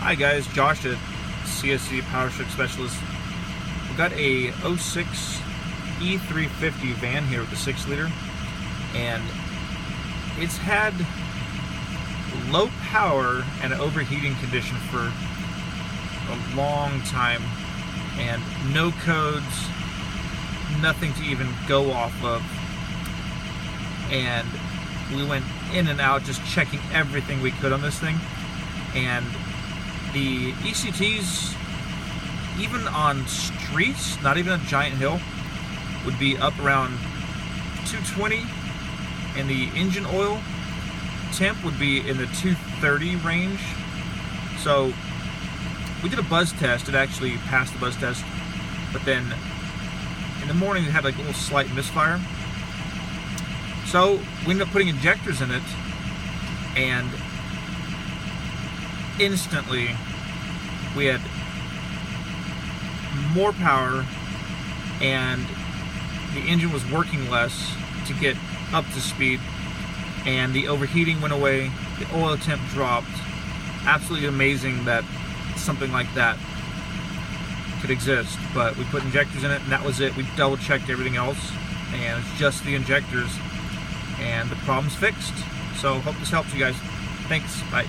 Hi guys, Josh at CSC Power Stroke Specialist. We've got a 06 E350 van here with a 6-liter, and it's had low power and an overheating condition for a long time, and no codes, nothing to even go off of. And we went in and out just checking everything we could on this thing, and the ECTs, even on streets, not even a giant hill, would be up around 220, and the engine oil temp would be in the 230 range. So we did a buzz test. It actually passed the buzz test, but then in the morning it had like a little slight misfire. So we ended up putting injectors in it, and instantly we had more power, and the engine was working less to get up to speed, and the overheating went away, the oil temp dropped. Absolutely amazing that something like that could exist. But we put injectors in it, and that was it. We double checked everything else, and it's just the injectors, and the problem's fixed. So hope this helps you guys. Thanks, bye.